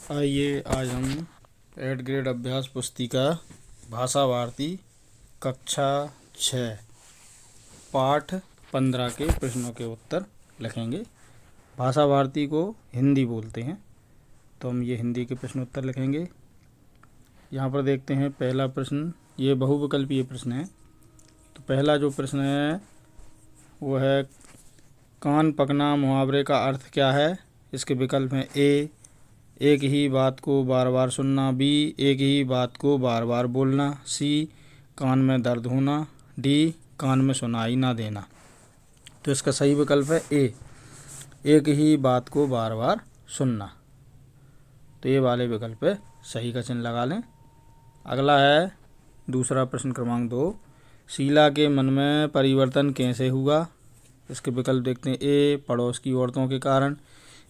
आइए आज हम 8th ग्रेड अभ्यास पुस्तिका भाषा भारती कक्षा 6 पाठ 15 के प्रश्नों के उत्तर लिखेंगे। भाषा भारती को हिंदी बोलते हैं, तो हम ये हिंदी के प्रश्न उत्तर लिखेंगे। यहाँ पर देखते हैं पहला प्रश्न, ये बहुविकल्पीय प्रश्न है। तो पहला जो प्रश्न है वो है, कान पकना मुहावरे का अर्थ क्या है। इसके विकल्प हैं ए, एक ही बात को बार बार सुनना, बी, एक ही बात को बार बार बोलना, सी, कान में दर्द होना, डी, कान में सुनाई ना देना। तो इसका सही विकल्प है ए, एक ही बात को बार बार सुनना। तो ये वाले विकल्प पे सही का चिन्ह लगा लें। अगला है दूसरा प्रश्न क्रमांक 2, शीला के मन में परिवर्तन कैसे हुआ। इसके विकल्प देखते हैं ए, पड़ोस की औरतों के कारण,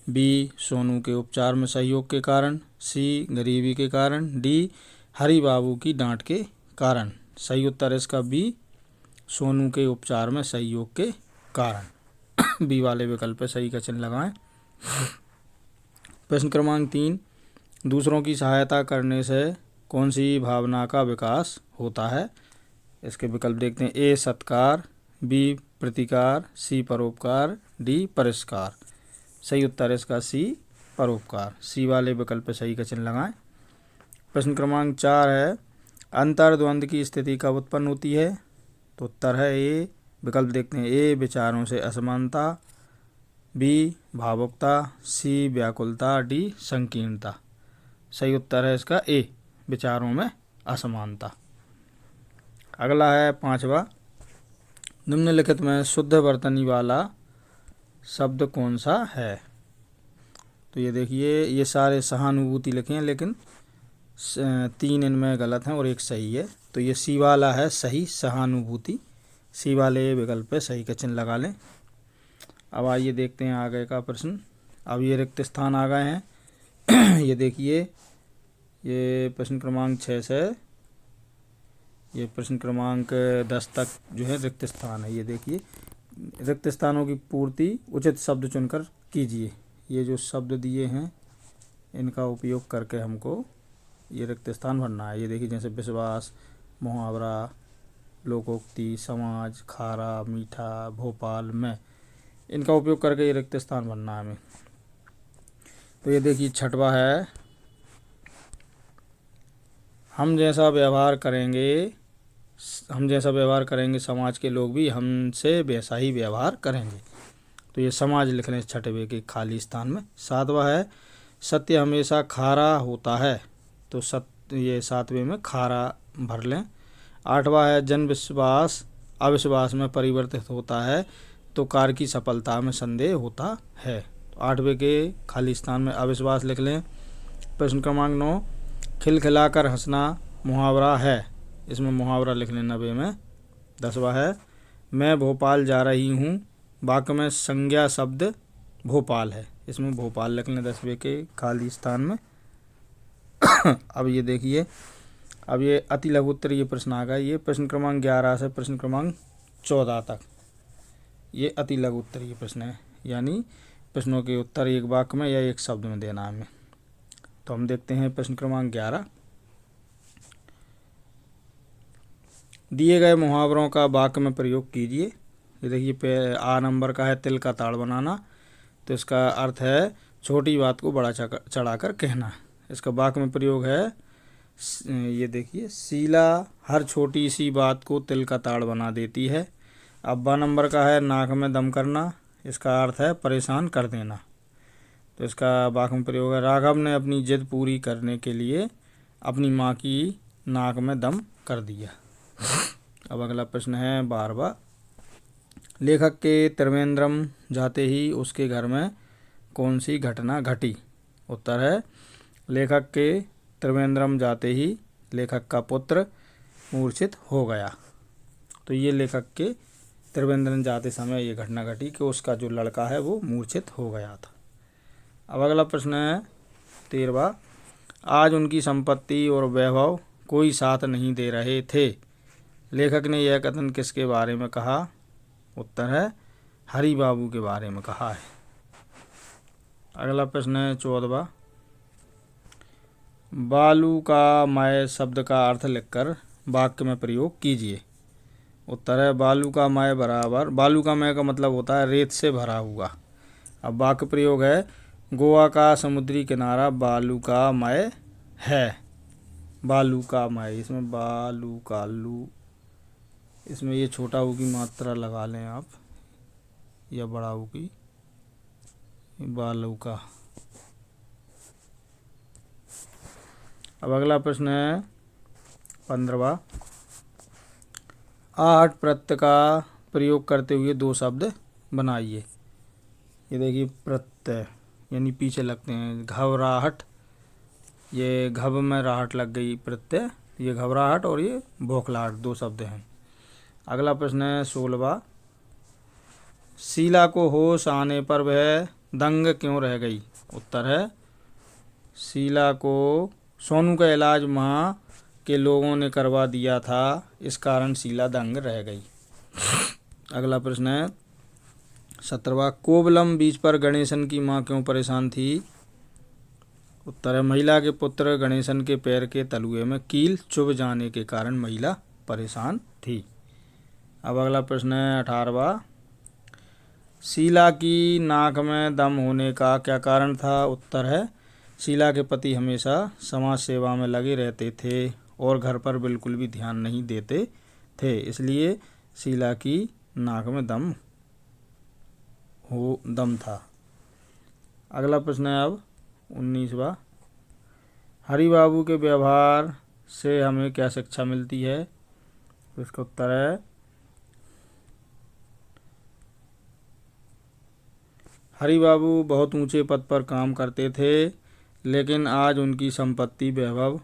बी, सोनू के उपचार में सहयोग के कारण, सी, गरीबी के कारण, डी, हरि बाबू की डांट के कारण। सही उत्तर इसका बी, सोनू के उपचार में सहयोग के कारण। बी वाले विकल्प पे सही का चिन्ह लगाएं। प्रश्न क्रमांक 3, दूसरों की सहायता करने से कौन सी भावना का विकास होता है। इसके विकल्प देखते हैं ए, सत्कार, बी, प्रतिकार, सी, परोपकार, डी, परिष्कार। सही उत्तर इसका सी, परोपकार। सी वाले विकल्प पे सही का चिन्ह लगाएं। प्रश्न क्रमांक 4 है, अंतर्द्वंद की स्थिति कब उत्पन्न होती है। तो उत्तर है ए, विकल्प देखते हैं ए, विचारों से असमानता, बी, भावुकता, सी, व्याकुलता, डी, संकीर्णता। सही उत्तर है इसका ए, विचारों में असमानता। अगला है 5वां, निम्नलिखित में शुद्ध वर्तनी वाला शब्द कौन सा है। तो ये देखिए, ये सारे सहानुभूति लिखे हैं, लेकिन 3 इनमें गलत हैं और एक सही है। तो ये सी वाला है सही, सहानुभूति। सी वाले विकल्प पे सही का चिन्ह लगा लें। अब आइए देखते हैं आगे का प्रश्न। अब ये रिक्त स्थान आ गए हैं। ये देखिए, ये प्रश्न क्रमांक 6 से ये प्रश्न क्रमांक 10 तक जो है रिक्त स्थान है। ये देखिए, रिक्त स्थानों की पूर्ति उचित शब्द चुनकर कीजिए। ये जो शब्द दिए हैं इनका उपयोग करके हमको ये रिक्त स्थान भरना है। ये देखिए, जैसे विश्वास, मुहावरा, लोकोक्ति, समाज, खारा, मीठा, भोपाल में, इनका उपयोग करके ये रिक्त स्थान भरना है हमें। तो ये देखिए 6वां है, हम जैसा व्यवहार करेंगे समाज के लोग भी हमसे वैसा ही व्यवहार करेंगे। तो ये समाज लिख लें 6वें के खाली स्थान में। 7वां है, सत्य हमेशा खारा होता है। तो ये 7वें में खारा भर लें। 8वां है, जन विश्वास अविश्वास में परिवर्तित होता है, तो कार्य की सफलता में संदेह होता है। तो 8वें के खाली स्थान में अविश्वास लिख लें। प्रश्न क्रमांक 9, खिलखिलाकर हंसना मुहावरा है। इसमें मुहावरा लिख लें 90 में। 10वां है, मैं भोपाल जा रही हूँ, वाक्य में संज्ञा शब्द भोपाल है। इसमें भोपाल लिख लें 10वें के खाली स्थान में। अब ये देखिए, अब ये अति लघु उत्तरीय प्रश्न आ गए। ये प्रश्न क्रमांक 11 से प्रश्न क्रमांक 14 तक ये अति लघु उत्तरीय प्रश्न है, यानी प्रश्नों के उत्तर एक वाक्य में या एक शब्द में देना है हमें। तो हम देखते हैं प्रश्न क्रमांक 11, दिए गए मुहावरों का वाक्य में प्रयोग कीजिए। ये देखिए, आ नंबर का है, तिल का ताड़ बनाना। तो इसका अर्थ है छोटी बात को बड़ा चढ़ाकर कहना। इसका वाक्य में प्रयोग है, ये देखिए, शीला हर छोटी सी बात को तिल का ताड़ बना देती है। अब बा नंबर का है, नाक में दम करना। इसका अर्थ है परेशान कर देना। तो इसका वाक्य में प्रयोग है, राघव ने अपनी जिद पूरी करने के लिए अपनी माँ की नाक में दम कर दिया। अब अगला प्रश्न है 12वां, लेखक के त्रिवेंद्रम जाते ही उसके घर में कौन सी घटना घटी। उत्तर है, लेखक के त्रिवेंद्रम जाते ही लेखक का पुत्र मूर्छित हो गया। तो ये लेखक के त्रिवेंद्रम जाते समय ये घटना घटी कि उसका जो लड़का है वो मूर्छित हो गया था। अब अगला प्रश्न है 13वां, आज उनकी संपत्ति और वैभव कोई साथ नहीं दे रहे थे। लेखक ने यह कथन किसके बारे में कहा। उत्तर है, हरि बाबू के बारे में कहा है। अगला प्रश्न है 14वां, बालुकामय शब्द का अर्थ लिखकर वाक्य में प्रयोग कीजिए। उत्तर है बालुकामय बराबर, बालुकामय का मतलब होता है रेत से भरा हुआ। अब वाक्य प्रयोग है गोवा का समुद्री किनारा बालुकामय है। बालुकामय, इसमें बालू इसमें ये छोटा ऊ की मात्रा लगा लें आप, या बड़ा ऊ की, बालुका। अब अगला प्रश्न है 15वां। आहट प्रत्यय का प्रयोग करते हुए दो शब्द बनाइए। ये देखिए प्रत्यय यानी पीछे लगते हैं। घबराहट, ये घब में राहट लग गई प्रत्यय, ये घबराहट, और ये बौखलाहट, दो शब्द हैं। अगला प्रश्न है 16वां। शीला को होश आने पर वह दंग क्यों रह गई। उत्तर है शीला को सोनू का इलाज वहाँ के लोगों ने करवा दिया था, इस कारण शीला दंग रह गई। अगला प्रश्न है 17वां। कोवलम बीच पर गणेशन की माँ क्यों परेशान थी। उत्तर है महिला के पुत्र गणेशन के पैर के तलुए में कील चुभ जाने के कारण महिला परेशान थी। अब अगला प्रश्न है 18वां। शीला की नाक में दम होने का क्या कारण था। उत्तर है शीला के पति हमेशा समाज सेवा में लगे रहते थे और घर पर बिल्कुल भी ध्यान नहीं देते थे, इसलिए शीला की नाक में दम था। अगला प्रश्न है अब 19वां। हरिबाबू के व्यवहार से हमें क्या शिक्षा मिलती है। तो इसका उत्तर है हरिबाबू बहुत ऊंचे पद पर काम करते थे, लेकिन आज उनकी संपत्ति वैभव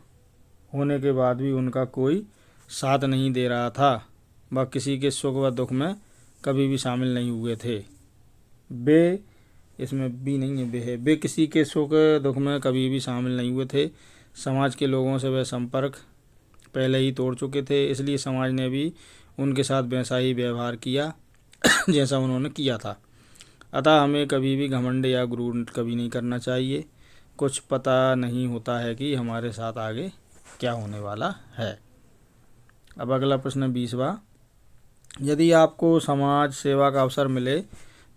होने के बाद भी उनका कोई साथ नहीं दे रहा था। वह किसी के सुख व दुख में कभी भी शामिल नहीं हुए थे। वे, इसमें भी नहीं है, वे है, वे किसी के सुख दुख में कभी भी शामिल नहीं हुए थे। समाज के लोगों से वह संपर्क पहले ही तोड़ चुके थे, इसलिए समाज ने भी उनके साथ वैसा ही व्यवहार किया जैसा उन्होंने किया था। अतः हमें कभी भी घमंड या गुरूर कभी नहीं करना चाहिए। कुछ पता नहीं होता है कि हमारे साथ आगे क्या होने वाला है। अब अगला प्रश्न 20वां। यदि आपको समाज सेवा का अवसर मिले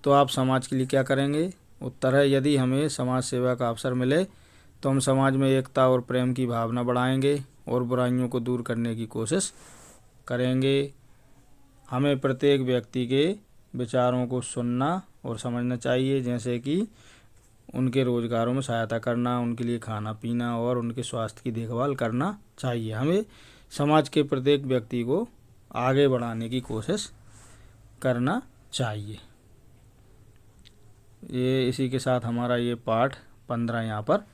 तो आप समाज के लिए क्या करेंगे। उत्तर है यदि हमें समाज सेवा का अवसर मिले तो हम समाज में एकता और प्रेम की भावना बढ़ाएंगे और बुराइयों को दूर करने की कोशिश करेंगे। हमें प्रत्येक व्यक्ति के विचारों को सुनना और समझना चाहिए, जैसे कि उनके रोजगारों में सहायता करना, उनके लिए खाना पीना और उनके स्वास्थ्य की देखभाल करना चाहिए। हमें समाज के प्रत्येक व्यक्ति को आगे बढ़ाने की कोशिश करना चाहिए। ये इसी के साथ हमारा ये पाठ 15 यहाँ पर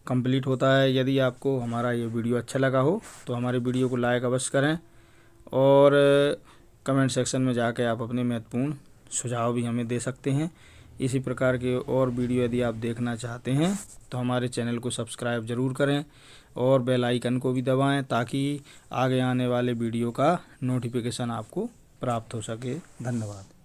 कंप्लीट होता है। यदि आपको हमारा ये वीडियो अच्छा लगा हो तो हमारे वीडियो को लाइक अवश्य करें और कमेंट सेक्शन में जाकर आप अपने महत्वपूर्ण सुझाव भी हमें दे सकते हैं। इसी प्रकार के और वीडियो यदि आप देखना चाहते हैं तो हमारे चैनल को सब्सक्राइब ज़रूर करें और बेल आइकन को भी दबाएं, ताकि आगे आने वाले वीडियो का नोटिफिकेशन आपको प्राप्त हो सके। धन्यवाद।